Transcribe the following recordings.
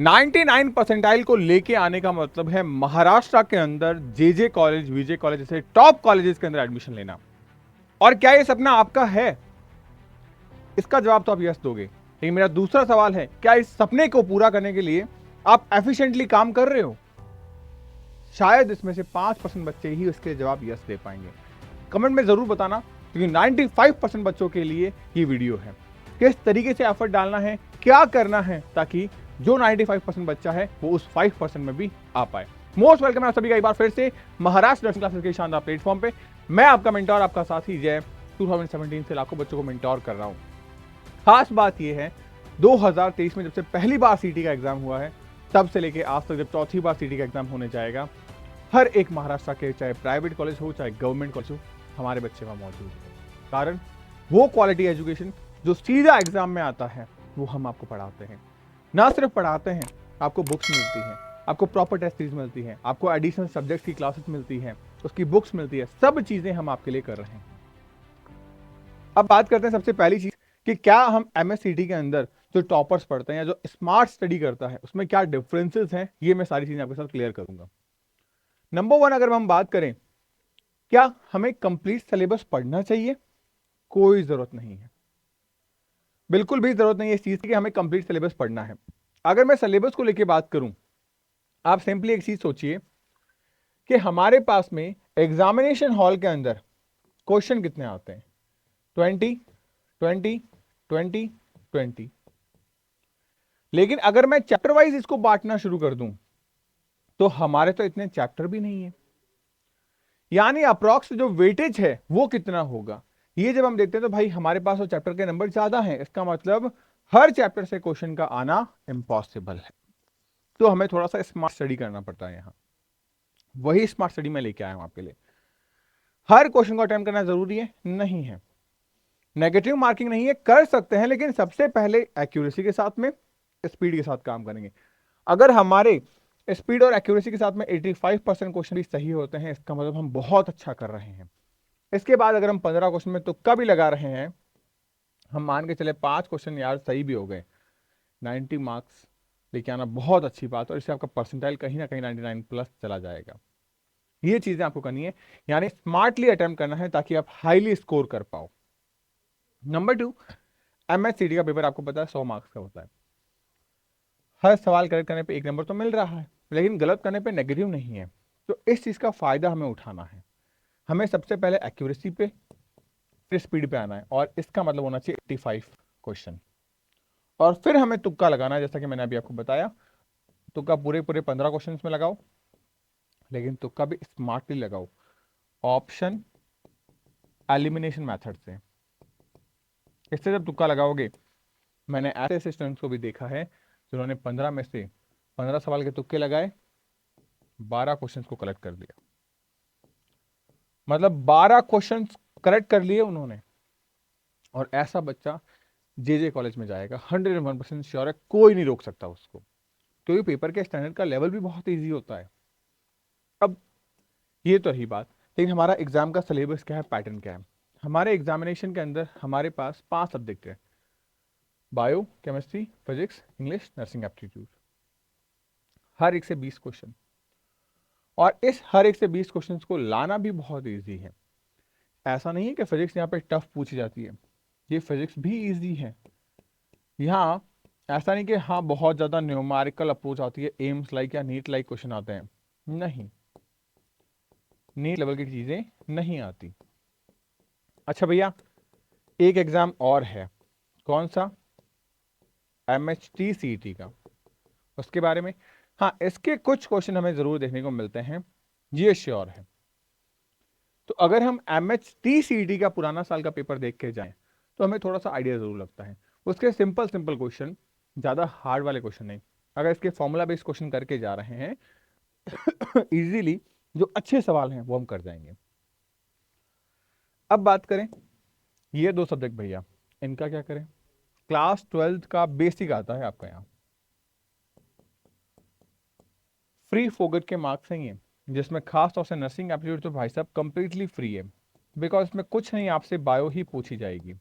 99 percentile को लेके आने का मतलब है महाराष्ट्र के अंदर जेजे कॉलेज, विजय कॉलेज जैसे टॉप कॉलेजेस के अंदर एडमिशन लेना। और क्या ये सपना आपका है? इसका जवाब तो आप यस दोगे, लेकिन मेरा दूसरा सवाल है, क्या इस सपने को पूरा करने के लिए आप एफिशिएंटली काम कर रहे हो? शायद इसमें से 5% बच्चे ही इसके जवाब यस दे पाएंगे। कमेंट में जरूर बताना, क्योंकि 95% बच्चों के लिए ये वीडियो है। किस तरीके से एफर्ट डालना है, क्या करना है, ताकि जो 95% बच्चा है वो उस 5% में भी आ पाए। मोस्ट वेलकम है सभी का एक बार फिर से महाराष्ट्र नर्सिंग क्लासेस के शानदार प्लेटफॉर्म पे। मैं आपका मेंटोर, आपका साथी जय 2017 से लाखों बच्चों को मेंटोर कर रहा हूं। खास बात यह है, 2023 में जब से पहली बार सीटी का एग्जाम हुआ है, तब से लेके आज तक जब चौथी बार सीटी का एग्जाम होने जाएगा, हर एक महाराष्ट्र के चाहे प्राइवेट कॉलेज हो चाहे गवर्नमेंट कॉलेज हो, हमारे बच्चे वहां मौजूद है। कारण वो क्वालिटी एजुकेशन जो सीधा एग्जाम में आता है, वो हम आपको पढ़ाते हैं। ना सिर्फ पढ़ाते हैं, आपको बुक्स मिलती हैं, आपको प्रॉपर टेस्ट सीरीज मिलती है, आपको एडिशनल सब्जेक्ट की क्लासेस मिलती है, उसकी बुक्स मिलती है, सब चीजें हम आपके लिए कर रहे हैं। अब बात करते हैं सबसे पहली चीज कि क्या हम एमएससीटी के अंदर जो टॉपर्स पढ़ते हैं या जो स्मार्ट स्टडी करता है उसमें क्या डिफरेंसेस हैं, ये मैं सारी चीजें आपके साथ क्लियर करूंगा। नंबर वन, अगर हम बात करें, क्या हमें कंप्लीट सिलेबस पढ़ना चाहिए? कोई जरूरत नहीं है, बिल्कुल भी जरूरत नहीं है इस चीज की कि हमें कंप्लीट सिलेबस पढ़ना है। अगर मैं सिलेबस को लेकर बात करूं, आप सिंपली एक चीज सोचिए कि हमारे पास में एग्जामिनेशन हॉल के अंदर क्वेश्चन कितने आते हैं? 20, 20, 20, 20। लेकिन अगर मैं चैप्टर वाइज इसको बांटना शुरू कर दूं, तो हमारे तो इतने चैप्टर भी नहीं है, यानी अप्रॉक्स जो वेटेज है वो कितना होगा। ये जब हम देखते हैं तो भाई हमारे पास वो चैप्टर के नंबर ज्यादा हैं, इसका मतलब हर चैप्टर से क्वेश्चन का आना इम्पॉसिबल है। तो हमें थोड़ा सा स्मार्ट स्टडी करना पड़ता है। यहां वही स्मार्ट स्टडी मैं लेके आया हूं आपके लिए। हर क्वेश्चन को अटेम्प्ट करना जरूरी है? नहीं है। नेगेटिव मार्किंग नहीं है, कर सकते हैं, लेकिन सबसे पहले एक्यूरेसी के साथ में स्पीड के साथ काम करेंगे। अगर हमारे स्पीड और एक्यूरेसी के साथ में 85% क्वेश्चन भी सही होते हैं, इसका मतलब हम बहुत अच्छा कर रहे हैं। इसके बाद अगर हम 15 क्वेश्चन में तुक्का भी लगा रहे हैं, हम मान के चले 5 क्वेश्चन यार सही भी हो गए, 90 मार्क्स लेके आना बहुत अच्छी बात है, और इससे आपका परसेंटाइल कहीं ना कहीं 99 प्लस चला जाएगा। ये चीजें आपको करनी है, यानी स्मार्टली अटेम्प्ट करना है ताकि आप हाईली स्कोर कर पाओ। नंबर टू, एमएससीटी का पेपर आपको पता है 100 मार्क्स का होता है। हर सवाल करेक्ट करने पे 1 नंबर तो मिल रहा है, लेकिन गलत करने पे नेगेटिव नहीं है। तो इस चीज का फायदा हमें उठाना है। हमें सबसे पहले एक्यूरेसी पे फिर स्पीड पे आना है, और इसका मतलब होना चाहिए 85 क्वेश्चन। और फिर हमें तुक्का लगाना है, जैसा कि मैंने अभी आपको बताया। तुक्का पूरे पूरे 15 क्वेश्चन में लगाओ, लेकिन तुक्का भी स्मार्टली लगाओ, ऑप्शन एलिमिनेशन मेथड से। इससे जब तुक्का लगाओगे, मैंने ऐसे ऐसे स्टूडेंट्स को भी देखा है जिन्होंने 15 में से 15 सवाल के तुक्के लगाए, 12 क्वेश्चंस को कलेक्ट कर दिया। मतलब 12 क्वेश्चंस करेक्ट कर लिए उन्होंने, और ऐसा बच्चा जेजे कॉलेज में जाएगा, 101% श्योर है, कोई नहीं रोक सकता उसको, क्योंकि पेपर के स्टैंडर्ड का लेवल भी बहुत ईजी होता है। अब ये तो रही बात, लेकिन हमारा एग्जाम का सिलेबस क्या है, पैटर्न क्या है। हमारे एग्जामिनेशन के अंदर हमारे पास 5 सब्जेक्ट है: bio, chemistry, physics, English, nursing aptitude. हर एक से 20 क्वेश्चन, और इस हर एक से 20 क्वेश्चन को लाना भी बहुत ईजी है। ऐसा नहीं है कि फिजिक्स यहाँ पे टफ पूछी जाती है, ये फिजिक्स भी ईजी है। यहाँ ऐसा नहीं कि हाँ बहुत ज्यादा न्यूमेरिकल अप्रोच आती है, एम्स लाइक या नीट लाइक क्वेश्चन आते हैं, नहीं, नीट लेवल की चीजें नहीं आती। अच्छा भैया, एक एग्जाम और है, कौन सा? MHT-CET का, उसके बारे में, हाँ इसके कुछ क्वेश्चन हमें जरूर देखने को मिलते हैं, ये श्योर है। तो अगर हम MHT-CET का पुराना साल का पेपर देख के जाएं, तो हमें थोड़ा सा आइडिया जरूर लगता है। उसके सिंपल सिंपल क्वेश्चन, ज्यादा हार्ड वाले क्वेश्चन नहीं। अगर इसके फॉर्मूला बेस्ड क्वेश्चन करके जा रहे हैं इजीली, जो अच्छे सवाल हैं वो हम कर जाएंगे। अब बात करें ये 2 सब्जेक्ट भैया, इनका क्या करें? क्लास 12th का बेसिक आता है आपका यहाँ, फ्री फोगट के मार्क्स हैं ये, जिसमें खास तौर से नर्सिंग एप्टीट्यूड तो भाई साहब कंप्लीटली फ्री है, बिकॉज इसमें कुछ नहीं, आपसे बायो ही पूछी जाएगी।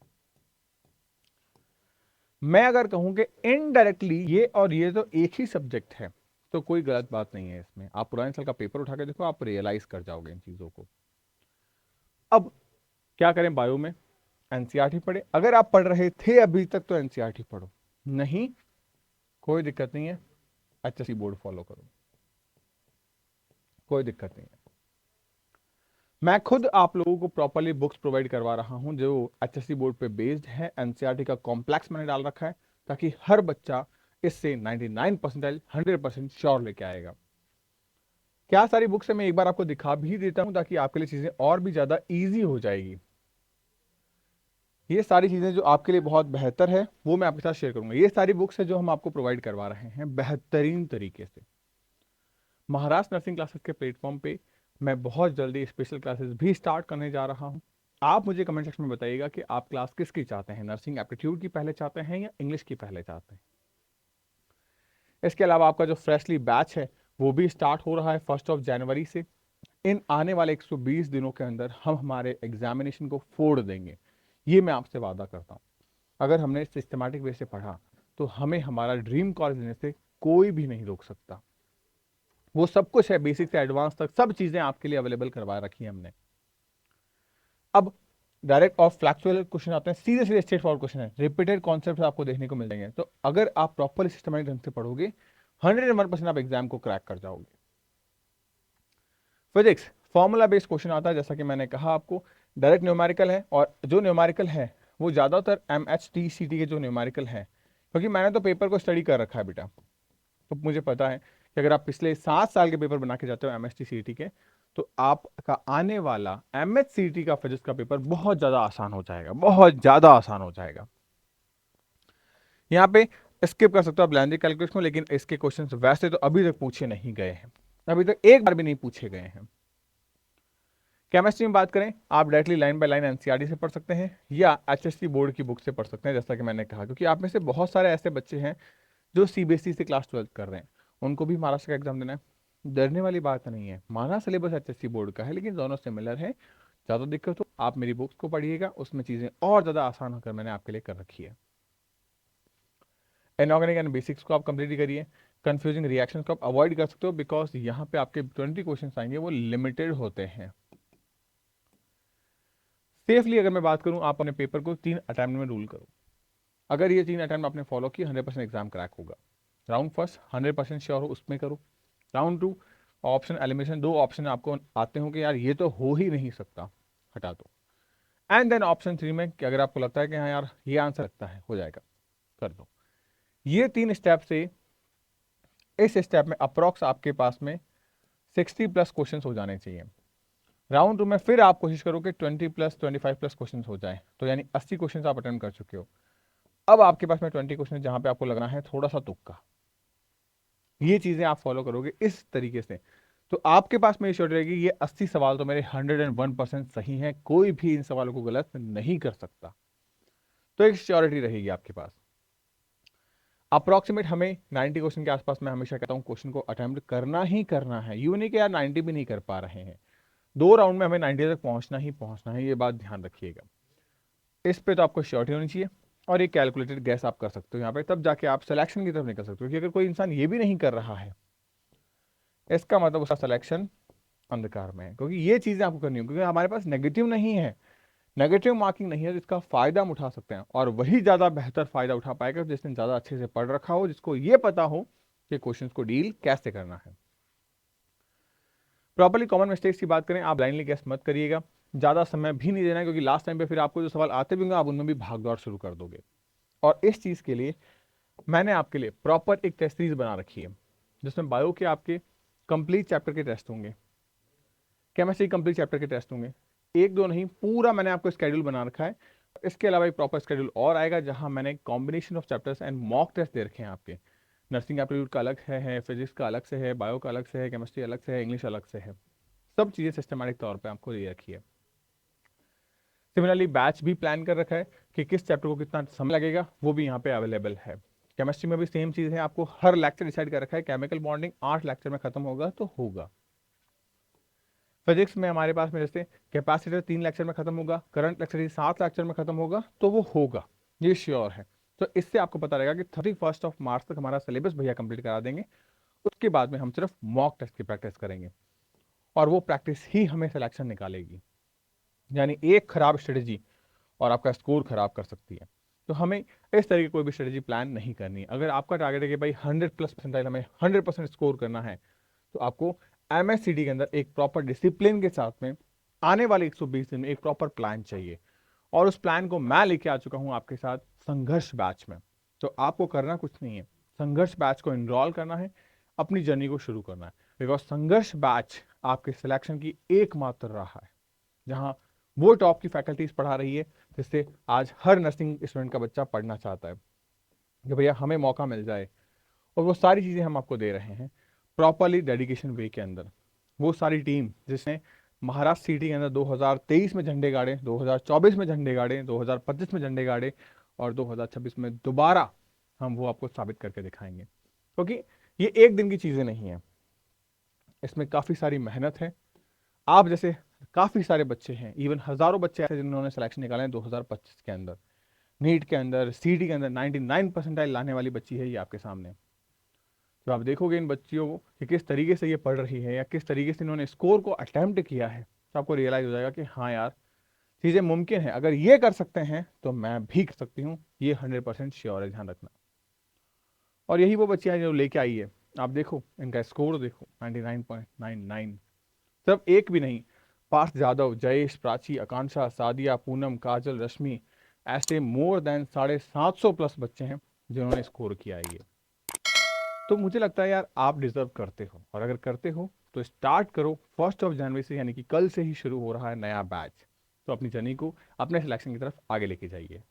मैं अगर कहूं कि इनडायरेक्टली ये और ये तो एक ही सब्जेक्ट है, तो कोई गलत बात नहीं है इसमें। आप पुराने साल का पेपर उठा के देखो, आप रियलाइज कर जाओगे इन चीजों को। अब क्या करें, बायो में एनसीईआरटी पढ़े? अगर आप पढ़ रहे थे अभी तक तो एनसीईआरटी पढ़ो, नहीं कोई दिक्कत नहीं है, एचएससी बोर्ड फॉलो करो, कोई दिक्कत नहीं है। मैं खुद आप लोगों को प्रॉपरली बुक्स प्रोवाइड करवा रहा हूं जो एचएससी बोर्ड पे बेस्ड है। एनसीईआरटी का कॉम्प्लेक्स मैंने डाल रखा है ताकि हर बच्चा इससे 99 परसेंटाइल 100% श्योर लेके आएगा। क्या सारी बुक्स है मैं एक बार आपको दिखा भी देता हूं ताकि आपके लिए चीजें और भी ज्यादा इजी हो जाएगी। ये सारी चीजें जो आपके लिए बहुत बेहतर है वो मैं आपके साथ शेयर करूंगा। ये सारी बुक्स है जो हम आपको प्रोवाइड करवा रहे हैं बेहतरीन तरीके से। महाराष्ट्र नर्सिंग क्लासेस के प्लेटफॉर्म पे मैं बहुत जल्दी स्पेशल क्लासेस भी स्टार्ट करने जा रहा हूं। आप मुझे कमेंट सेक्शन में बताइएगा कि आप क्लास किसकी चाहते हैं, नर्सिंग एप्टीट्यूड की पहले चाहते हैं या इंग्लिश की पहले चाहते हैं। इसके अलावा आपका जो फ्रेशली बैच है वो भी स्टार्ट हो रहा है 1 जनवरी से। इन आने वाले 120 दिनों के अंदर हम हमारे एग्जामिनेशन को फोड़ देंगे, ये मैं आपसे वादा करता हूँ। अगर हमने सिस्टमैटिक वे से पढ़ा तो हमें हमारा ड्रीम कॉलेज लेने से कोई भी नहीं रोक सकता। वो सब कुछ है, बेसिक से एडवांस तक सब चीजें आपके लिए अवेलेबल करवा रखी है हमने। अब डायरेक्ट और फ्लैक्चुअल क्वेश्चन आते हैं, सीधे सीधे स्ट्रेट फॉरवर्ड क्वेश्चन है, रिपीटेड कॉन्सेप्ट आपको देखने को मिल जाएंगे। तो अगर आप प्रॉपरली सिस्टमैटिक ढंग से पढ़ोगे 101% आप एग्जाम को क्रैक कर जाओगे। फिजिक्स फॉर्मूला बेस्ड क्वेश्चन आता है, जैसा कि मैंने कहा आपको डायरेक्ट न्यूमेरिकल है, और जो न्यूमेरिकल है वो ज्यादातर MHTCT के जो न्यूमेरिकल है, क्योंकि मैंने तो पेपर को स्टडी कर रखा है बेटा, तो मुझे पता है कि अगर आप पिछले 7 साल के पेपर बना के जाते हो MHTCT के, तो आपका आने वाला MHCT का फिजिक्स का पेपर बहुत ज्यादा आसान हो जाएगा, बहुत ज्यादा आसान हो जाएगा। यहाँ पे स्किप कर सकते हो आप लैंग्वेज कैलकुलेशन को, लेकिन इसके क्वेश्चंस वैसे तो अभी तक पूछे नहीं गए हैं, अभी तक एक बार भी नहीं पूछे गए हैं। केमिस्ट्री में बात करें, आप directly line by line NCERT से पढ़ सकते हैं या एचएससी बोर्ड की बुक से पढ़ सकते हैं, जैसा कि मैंने कहा, क्योंकि आप में से बहुत सारे ऐसे बच्चे हैं जो सीबीएसई से क्लास 12 कर रहे हैं, उनको भी महाराष्ट्र का एग्जाम देना है। डरने वाली बात नहीं है, माना सिलेबस एचएससी बोर्ड का है लेकिन दोनों सिमिलर है। ज़्यादा दिक्कत हो आप मेरी बुक्स को पढ़िएगा, उसमें चीज़ें और ज़्यादा आसान होकर मैंने आपके लिए कर रखी है। इनऑर्गेनिक एंड बेसिक्स को आप कंप्लीट करिए। कंफ्यूजिंग रिएक्शन को आप अवॉइड कर सकते हो, बिकॉज यहाँ पे आपके 20 क्वेश्चन आएंगे, वो लिमिटेड होते हैं। सेफली अगर मैं बात करूं, आप अपने पेपर को 3 अटेम्प्ट में रूल करो। अगर ये 3 अटेम्प्ट आपने फॉलो किए 100% एग्जाम क्रैक होगा। राउंड फर्स्ट 100% श्योर हो उसमें करो। Round to option elimination, 2 option आपको आते हो कि यार ये तो हो ही नहीं सकता, हटा दो। एंड देन ऑप्शन 3 में कि अगर आपको लगता है कि हाँ यार ये आंसर लगता है हो जाएगा, कर दो। ये 3 स्टेप से इस स्टेप में अप्रॉक्स आपके पास में 60+ क्वेश्चन हो जाने चाहिए। राउंड 2 में फिर आप कोशिश करो कि 20+ 25+ क्वेश्चन हो जाए, तो यानी 80 क्वेश्चन आप अटेम्प्ट कर चुके हो। अब आपके पास में 20 क्वेश्चन जहां पे आपको लगना है थोड़ा सा तुक्का। ये चीजें आप फॉलो करोगे इस तरीके से, तो आपके पास में श्योरिटी रहेगी ये 80 सवाल तो मेरे 101% सही हैं, कोई भी इन सवालों को गलत नहीं कर सकता। तो एक श्योरिटी रहेगी आपके पास। अप्रोक्सीमेट हमें 90 क्वेश्चन के आसपास मैं हमेशा कहता हूं क्वेश्चन को अटेम्प्ट करना ही करना है। यू नहीं कि यार 90 भी नहीं कर पा रहे हैं, 2 राउंड में हमें 90 तक पहुंचना ही पहुंचना है, ये बात ध्यान रखिएगा। इस पे तो आपको श्योरिटी होनी चाहिए, और एक कैलकुलेटेड गैस आप कर सकते हो यहाँ पे, तब जाके आप सिलेक्शन की तरफ निकल सकते हो। क्योंकि अगर कोई इंसान ये भी नहीं कर रहा है, इसका मतलब उसका सिलेक्शन अंधकार में है, क्योंकि ये चीजें आपको करनी होगी। क्योंकि हमारे पास नेगेटिव नहीं है, नेगेटिव मार्किंग नहीं है, जिसका फायदा हम उठा सकते हैं, और वही ज्यादा बेहतर फायदा उठा पाएगा जिसने ज्यादा अच्छे से पढ़ रखा हो, जिसको ये पता हो कि क्वेश्चंस को डील कैसे करना है। प्रॉपर्ली कॉमन मिस्टेक्स की बात करें, आप ब्लाइंडली गेस मत करिएगा, ज्यादा समय भी नहीं देना है, क्योंकि लास्ट टाइम पे फिर आपको जो सवाल आते भी होंगे आप उनमें भी भाग दौड़ शुरू कर दोगे। और इस चीज के लिए मैंने आपके लिए प्रॉपर एक टेस्ट सीरीज बना रखी है, जिसमें बायो के आपके कंप्लीट चैप्टर के टेस्ट होंगे, केमिस्ट्री कंप्लीट चैप्टर के टेस्ट होंगे, एक दो नहीं, पूरा मैंने आपको स्केड्यूल बना रखा है। इसके अलावा एक प्रॉपर स्केड्यूल और आएगा जहां मैंने combination of chapters and mock test दे रखे हैं आपके। नर्सिंग एप्टीट्यूड का अलग है, फिजिक्स का अलग से है, बायो का अलग से है, केमिस्ट्री अलग से है, इंग्लिश अलग से है, सब चीजें सिस्टमैटिक तौर पे आपको दे रखी है। सिमिलरली बैच भी प्लान कर रखा है कि किस चैप्टर को कितना समय लगेगा, वो भी यहाँ पे अवेलेबल है। केमिस्ट्री में भी सेम चीज है, आपको हर लेक्चर डिसाइड कर रखा है, केमिकल बॉन्डिंग 8 लेक्चर में खत्म होगा तो होगा। फिजिक्स में हमारे पास में जैसे कैपेसिटर 3 लेक्चर में खत्म होगा, करंट लेक्चर 7 लेक्चर में खत्म होगा तो वो होगा, ये श्योर है। तो इससे आपको पता रहेगा कि 31 मार्च तक हमारा सिलेबस भैया कंप्लीट करा देंगे। उसके बाद में हम सिर्फ मॉक टेस्ट की प्रैक्टिस करेंगे और वो प्रैक्टिस ही हमें सिलेक्शन निकालेगी। यानी एक खराब स्ट्रेटेजी और आपका स्कोर खराब कर सकती है। तो हमें इस तरह की कोई भी स्ट्रेटेजी प्लान नहीं करनी है। अगर आपका टारगेट है कि भाई 100+ परसेंटाइल हमें 100% स्कोर करना है, तो आपको एमएससीडी के अंदर एक प्रॉपर डिसिप्लिन के साथ में आने वाले 120 दिन में एक प्रॉपर प्लान चाहिए। और उस प्लान को मैं लेके आ चुका हूं आपके साथ संघर्ष बैच में। तो आपको करना कुछ नहीं है, संघर्ष बैच को इनरोल करना है, अपनी जर्नी को शुरू करना है। बिकॉज संघर्ष बैच आपके सिलेक्शन की एकमात्र राह है, जहां वो टॉप की फैकल्टीज पढ़ा रही है, जिससे आज हर नर्सिंग स्टूडेंट का बच्चा पढ़ना चाहता है कि भैया हमें मौका मिल जाए। और वो सारी चीज़ें हम आपको दे रहे हैं प्रॉपरली डेडिकेशन वे के अंदर। वो सारी टीम जिसने महाराष्ट्र सिटी के अंदर 2023 में झंडे गाड़े, 2024 में झंडे गाड़े, 2025 में झंडे गाड़े और 2026 में दोबारा हम वो आपको साबित करके दिखाएंगे। क्योंकि ये एक दिन की चीज़ें नहीं है, इसमें काफ़ी सारी मेहनत है। आप जैसे काफ़ी सारे बच्चे हैं, इवन हज़ारों बच्चे ऐसे जिन्होंने सिलेक्शन निकाले हैं 2025 के अंदर। नीट के अंदर, सीटी के अंदर 99% लाने वाली बच्ची है ये आपके सामने। तो आप देखोगे इन बच्चियों को कि किस तरीके से ये पढ़ रही है या किस तरीके से इन्होंने स्कोर को अटेम्प्ट किया है, तो आपको रियलाइज हो जाएगा कि हाँ यार, चीज़ें मुमकिन है। अगर ये कर सकते हैं तो मैं भी कर सकती हूँ, ये 100% श्योर है, ध्यान रखना। और यही वो बच्चियाँ हैं जो लेके आई है। आप देखो इनका स्कोर देखो 99.99। सिर्फ एक भी नहीं, पार्थ जादव, जयेश, प्राची, आकांक्षा, सादिया, पूनम, काजल, रश्मि, ऐसे मोर देन 750+ बच्चे हैं जिन्होंने स्कोर किया है ये। तो मुझे लगता है यार आप डिजर्व करते हो, और अगर करते हो तो स्टार्ट करो 1 जनवरी से, यानी कि कल से ही शुरू हो रहा है नया बैच। तो अपनी जर्नी को अपने सिलेक्शन की तरफ आगे लेके जाइए।